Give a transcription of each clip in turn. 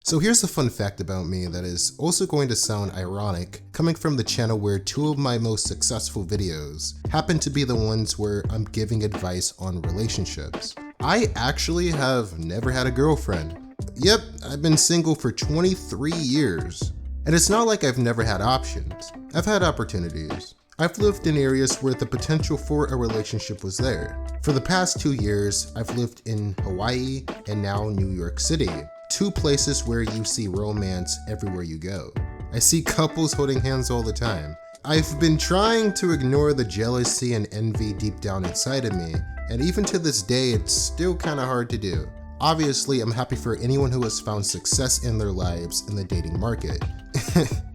So here's a fun fact about me that is also going to sound ironic, coming from the channel where two of my most successful videos happen to be the ones where I'm giving advice on relationships. I actually have never had a girlfriend. Yep, I've been single for 23 years. And it's not like I've never had options. I've had opportunities. I've lived in areas where the potential for a relationship was there. For the past 2 years, I've lived in Hawaii and now New York City. Two places where you see romance everywhere you go. I see couples holding hands all the time. I've been trying to ignore the jealousy and envy deep down inside of me, and even to this day, it's still kinda hard to do. Obviously, I'm happy for anyone who has found success in their lives in the dating market.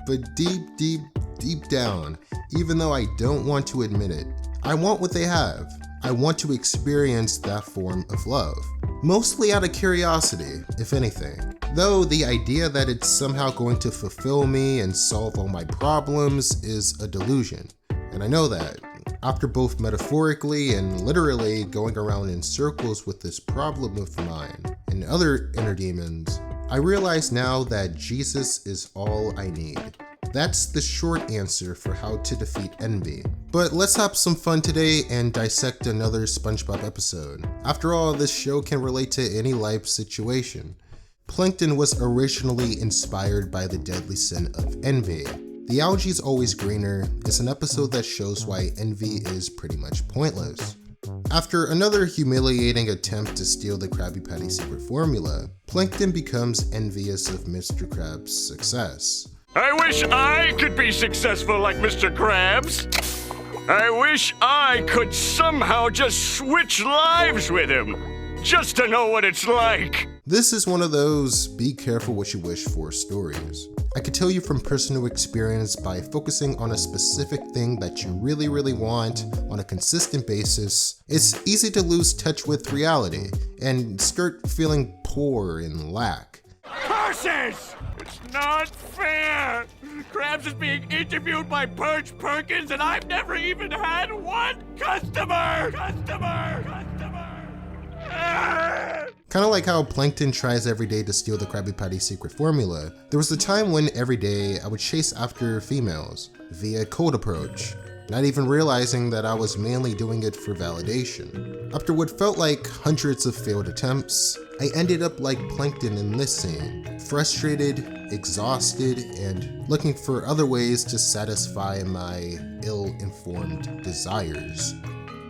But deep down, even though I don't want to admit it, I want what they have. I want to experience that form of love. Mostly out of curiosity, if anything. Though the idea that it's somehow going to fulfill me and solve all my problems is a delusion. And I know that. After both metaphorically and literally going around in circles with this problem of mine and other inner demons, I realize now that Jesus is all I need. That's the short answer for how to defeat envy. But let's have some fun today and dissect another SpongeBob episode. After all, this show can relate to any life situation. Plankton was originally inspired by the deadly sin of envy. The Algae's Always Greener is an episode that shows why envy is pretty much pointless. After another humiliating attempt to steal the Krabby Patty secret formula, Plankton becomes envious of Mr. Krabs' success. I wish I could be successful like Mr. Krabs. I wish I could somehow just switch lives with him, just to know what it's like. This is one of those be careful what you wish for stories. I could tell you from personal experience by focusing on a specific thing that you really want on a consistent basis, it's easy to lose touch with reality and start feeling poor and lack. Curses! It's not fair! Krabs is being interviewed by Perch Perkins and I've never even had one customer! Kinda like how Plankton tries every day to steal the Krabby Patty secret formula, there was a time when every day I would chase after females via cold approach, not even realizing that I was mainly doing it for validation. After what felt like hundreds of failed attempts, I ended up like Plankton in this scene, frustrated, exhausted, and looking for other ways to satisfy my ill-informed desires.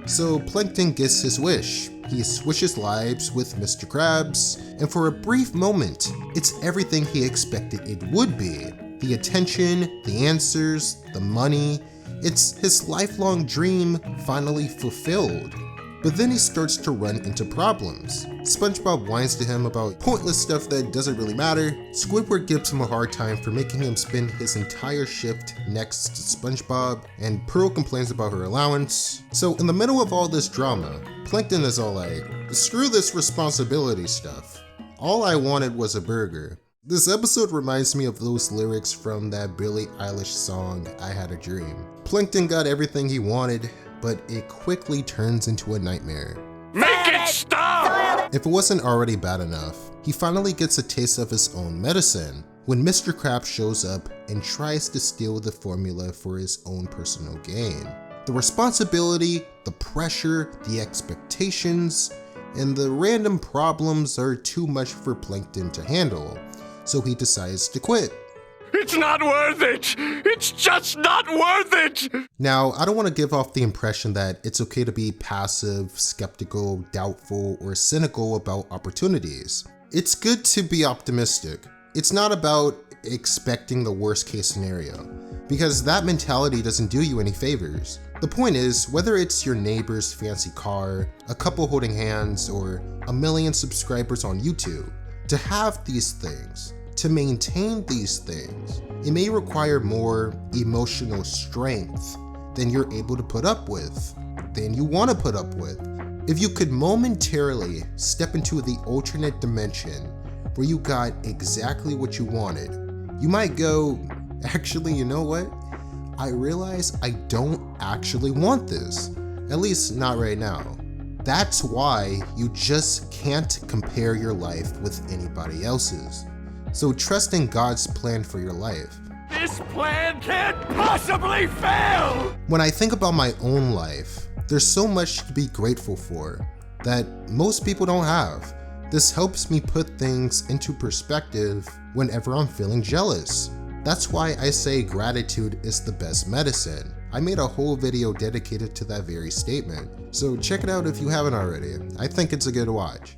So Plankton gets his wish. He switches lives with Mr. Krabs, and for a brief moment, it's everything he expected it would be. The attention, the answers, the money, it's his lifelong dream finally fulfilled. But then he starts to run into problems. SpongeBob whines to him about pointless stuff that doesn't really matter. Squidward gives him a hard time for making him spend his entire shift next to SpongeBob, and Pearl complains about her allowance. So in the middle of all this drama, Plankton is all like, screw this responsibility stuff. All I wanted was a burger. This episode reminds me of those lyrics from that Billie Eilish song, I Had a Dream. Plankton got everything he wanted, but it quickly turns into a nightmare. Make it stop! If it wasn't already bad enough, he finally gets a taste of his own medicine when Mr. Krabs shows up and tries to steal the formula for his own personal gain. The responsibility, the pressure, the expectations, and the random problems are too much for Plankton to handle, so he decides to quit. It's not worth it! It's just not worth it! Now, I don't want to give off the impression that it's okay to be passive, skeptical, doubtful, or cynical about opportunities. It's good to be optimistic. It's not about expecting the worst case scenario, because that mentality doesn't do you any favors. The point is, whether it's your neighbor's fancy car, a couple holding hands, or 1 million subscribers on YouTube, to have these things, to maintain these things, it may require more emotional strength than you're able to put up with, than you want to put up with. If you could momentarily step into the alternate dimension where you got exactly what you wanted, you might go, actually, you know what? I realize I don't actually want this, at least not right now. That's why you just can't compare your life with anybody else's. So trust in God's plan for your life. This plan can't possibly fail! When I think about my own life, there's so much to be grateful for that most people don't have. This helps me put things into perspective whenever I'm feeling jealous. That's why I say gratitude is the best medicine. I made a whole video dedicated to that very statement, so check it out if you haven't already. I think it's a good watch.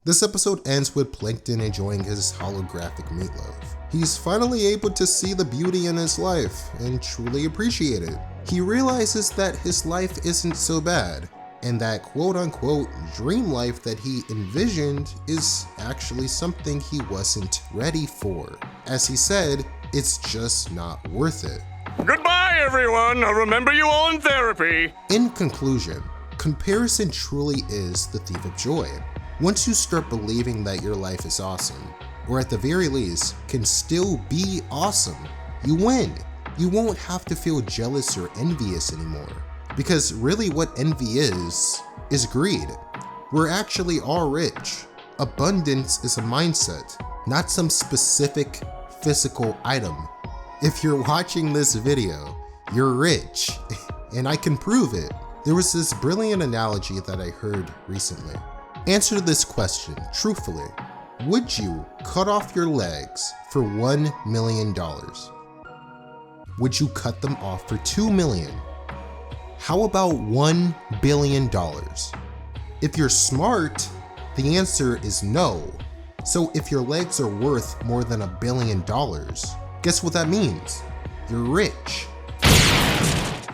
This episode ends with Plankton enjoying his holographic meatloaf. He's finally able to see the beauty in his life and truly appreciate it. He realizes that his life isn't so bad, and that quote-unquote dream life that he envisioned is actually something he wasn't ready for. As he said, it's just not worth it. Goodbye, everyone. I'll remember you all in therapy. In conclusion, comparison truly is the thief of joy. Once you start believing that your life is awesome, or at the very least, can still be awesome, you win. You won't have to feel jealous or envious anymore. Because really what envy is greed. We're actually all rich. Abundance is a mindset, not some specific physical item. If you're watching this video, you're rich, and I can prove it. There was this brilliant analogy that I heard recently. Answer this question truthfully. Would you cut off your legs for $1 million? Would you cut them off for $2 million? How about $1 billion? If you're smart, the answer is no. So if your legs are worth more than $1 billion, guess what that means? You're rich.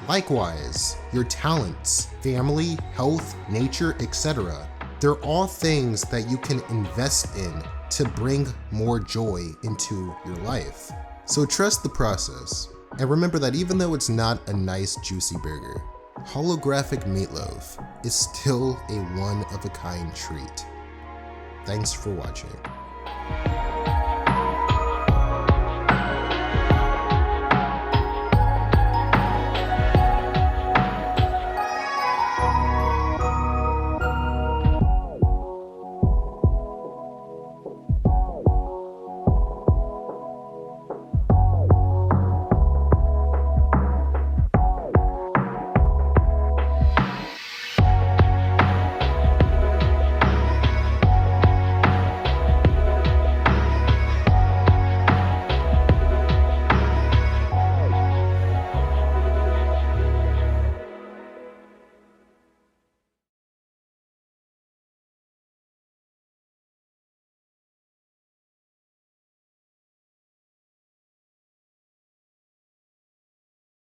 Likewise, your talents, family, health, nature, etc. They're all things that you can invest in to bring more joy into your life. So trust the process. And remember that even though it's not a nice juicy burger, holographic meatloaf is still a one-of-a-kind treat. Thanks for watching.